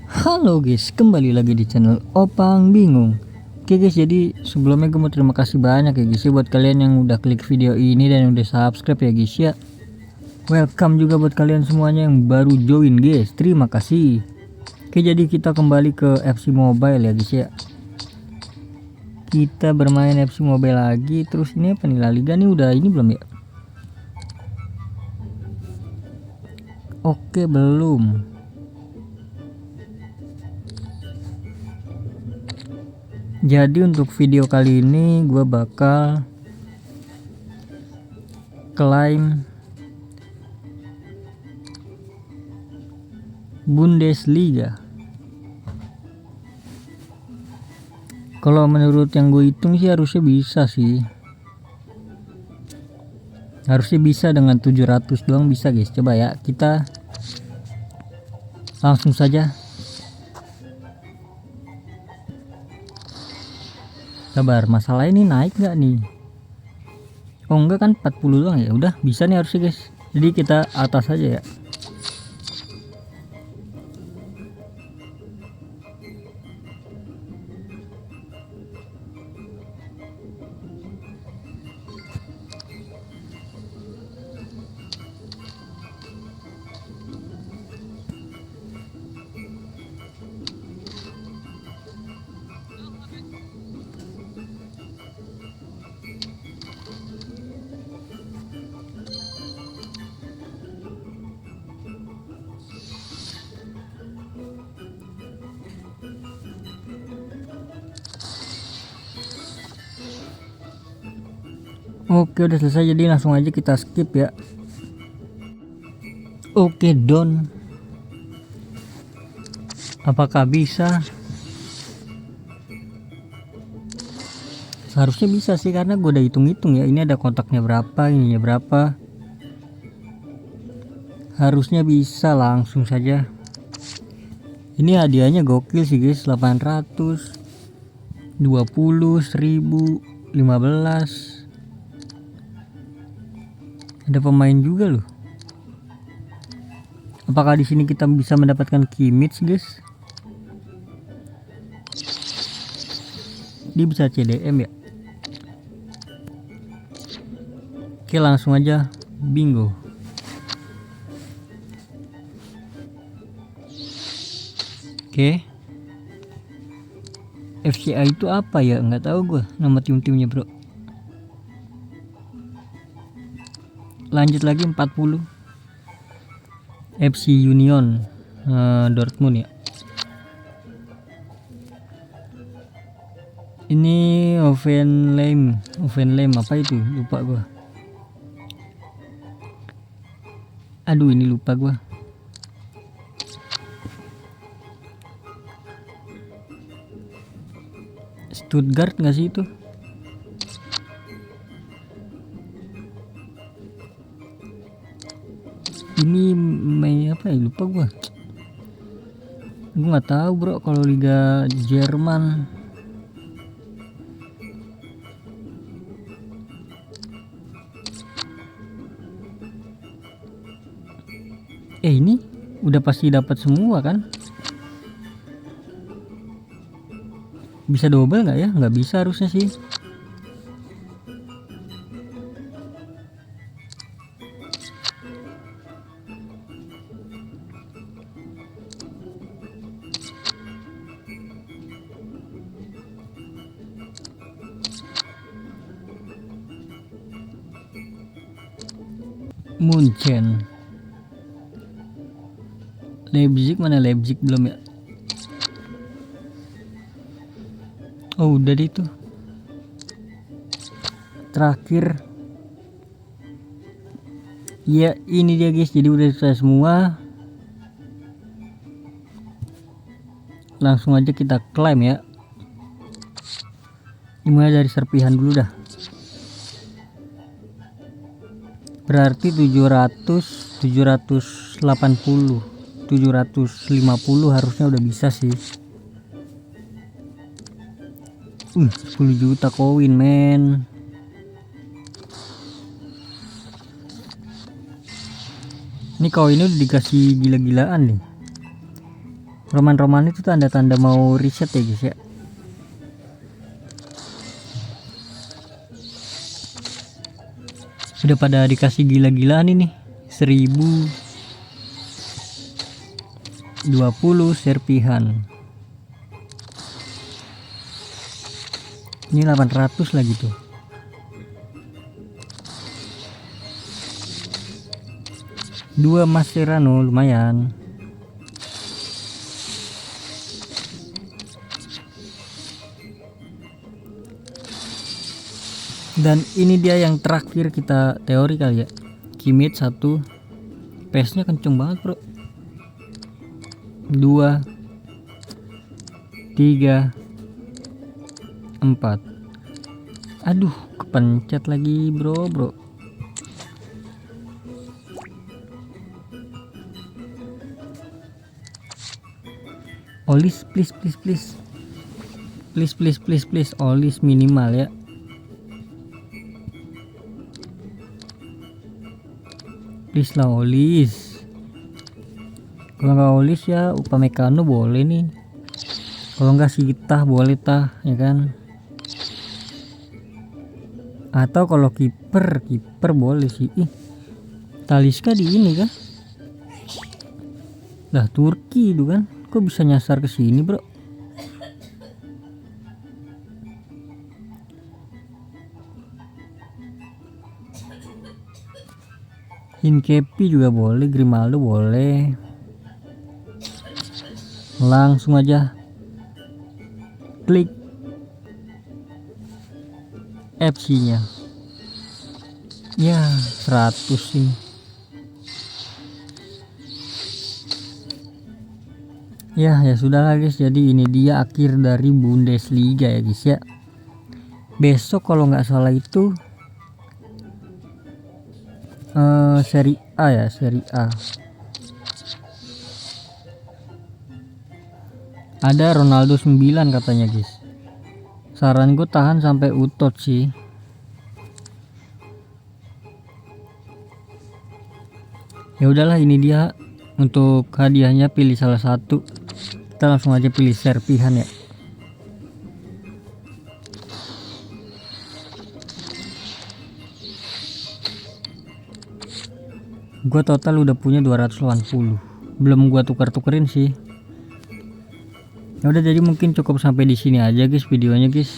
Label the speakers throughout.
Speaker 1: Halo guys, kembali lagi di channel Opang Bingung. Oke guys, jadi sebelumnya gue mau terima kasih banyak ya guys ya buat kalian yang udah klik video ini dan udah subscribe ya guys ya. Welcome juga buat kalian semuanya yang baru join guys, terima kasih. Oke, jadi kita kembali ke FC Mobile ya guys ya. Kita bermain FC Mobile lagi. Terus ini apa nih, La Liga nih udah ini belum ya? Oke, belum. Jadi untuk video kali ini gue bakal klaim Bundesliga. Kalau menurut yang gue hitung sih harusnya bisa sih. Harusnya bisa dengan 700 doang bisa guys. Coba ya, kita langsung saja. Sabar, masalah ini naik nggak nih? Oh enggak kan, 40 doang ya. Udah bisa nih harusnya guys. Jadi kita atas aja ya. Oke, udah selesai, jadi langsung aja kita skip ya. Oke, Don. Apakah bisa? Seharusnya bisa sih karena gue udah hitung-hitung ya. Ini ada kontaknya berapa, ininya berapa. Harusnya bisa, langsung saja. Ini hadiahnya gokil sih guys, 800, 20, 1000, 15. Ada pemain juga loh. Apakah di sini kita bisa mendapatkan Kimmich guys? Dia bisa CDM ya. Oke, langsung aja bingo. Oke. FCA itu apa ya? Nggak tahu gue nama tim-timnya bro. Lanjut lagi 40. FC Union Dortmund ya. Ini Hoffenheim apa itu? Lupa gua. Aduh, ini lupa gua. Stuttgart nggak sih itu? Ini apa ya, lupa gua. Gua nggak tahu bro kalau Liga Jerman. Ini udah pasti dapat semua kan? Bisa double nggak ya? Nggak bisa harusnya sih. Munchen. Leipzig mana? Leipzig belum ya? Oh udah deh itu. Terakhir. Ya ini dia guys, jadi udah selesai semua. Langsung aja kita klaim ya. Dimulai dari serpihan dulu dah. Berarti 700, 780, 750 harusnya udah bisa sih. 10 juta koin men. Ini koinnya udah dikasih gila-gilaan nih. roman-roman itu tanda-tanda mau riset ya guys ya. Udah pada dikasih gila-gilaan ini. 1020 serpihan. Ini 800 lagi tuh. Dua Mas Serrano lumayan. Dan ini dia yang terakhir kita teori kali ya. Kimit 1. Pace-nya kenceng banget, bro. 2 3 4. Aduh, kepencet lagi, bro. Olis, please. Please, olis minimal ya. Please lah olis. Kalau nggak olis ya Upamecano boleh nih. Kalau nggak Sitah boleh tah ya kan. Atau kalau kiper boleh sih. Talisca di ini kan. Lah Turki itu kan. Kok bisa nyasar ke sini, bro? Hinkepi juga boleh, Grimaldo boleh. Langsung aja klik FC-nya. Ya, 100 ini. Ya sudah lah guys. Jadi ini dia akhir dari Bundesliga ya guys ya. Besok kalau nggak salah itu Serie A ya, Serie A. Ada Ronaldo 9 katanya guys. Saran gue tahan sampai utot sih. Ya udahlah, ini dia untuk hadiahnya, pilih salah satu. Kita langsung aja pilih serpihan ya. Gua total udah punya 280. Belum gua tuker-tukerin sih. Ya udah, jadi mungkin cukup sampai di sini aja guys videonya guys.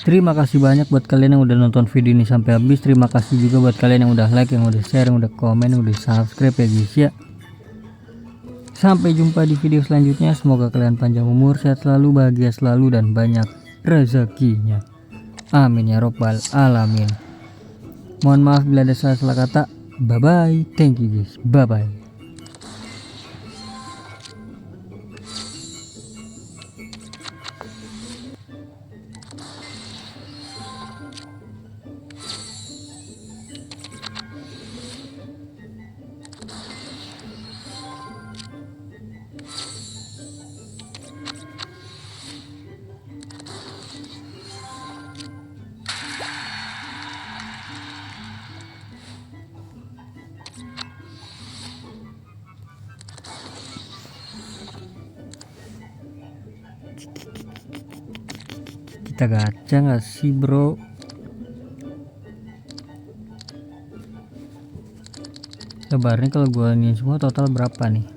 Speaker 1: Terima kasih banyak buat kalian yang udah nonton video ini sampai habis. Terima kasih juga buat kalian yang udah like, yang udah share, yang udah komen, yang udah subscribe ya guys ya. Sampai jumpa di video selanjutnya. Semoga kalian panjang umur, sehat selalu, bahagia selalu, dan banyak rezekinya. Amin ya robbal alamin. Mohon maaf bila ada salah kata. Bye bye. Thank you guys. Bye bye. Kita gacha nggak sih bro? Kabarnya kalau gua ini semua total berapa nih?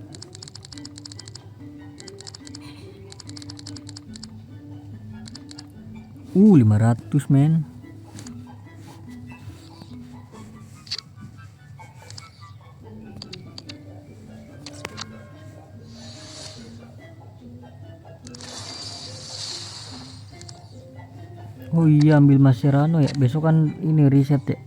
Speaker 1: Uh, 500 men. Oh iya, ambil Mascherano ya. Besok kan ini riset ya.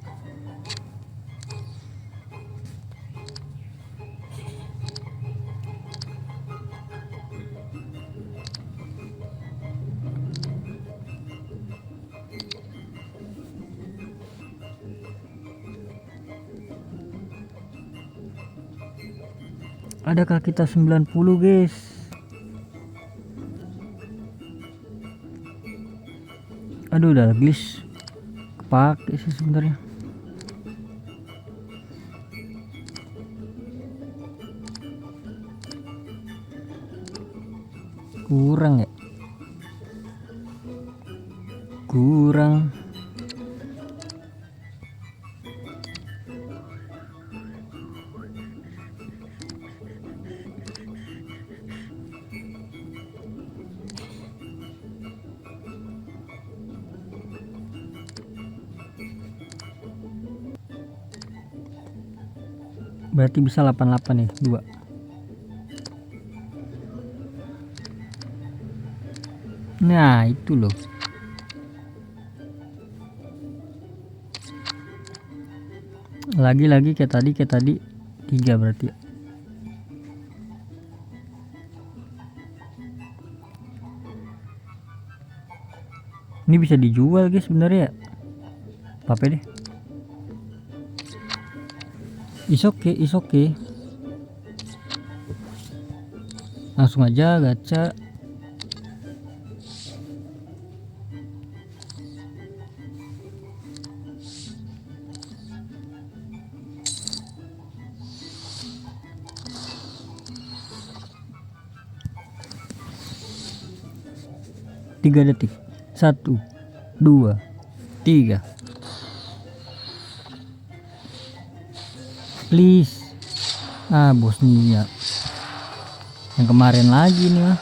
Speaker 1: Adakah kita 90 guys? Aduh, udah glitch kepake sih sebenarnya. Kurang ya, kurang. Berarti bisa 88 ya, 2. Nah itu loh. Lagi kayak tadi 3 berarti ya. Ini bisa dijual guys sebenarnya ya. Apa deh? Is okay. Langsung aja gacha. Tiga detik. 1, 2, 3. Please. Bosnia. Yang kemarin lagi nih mah.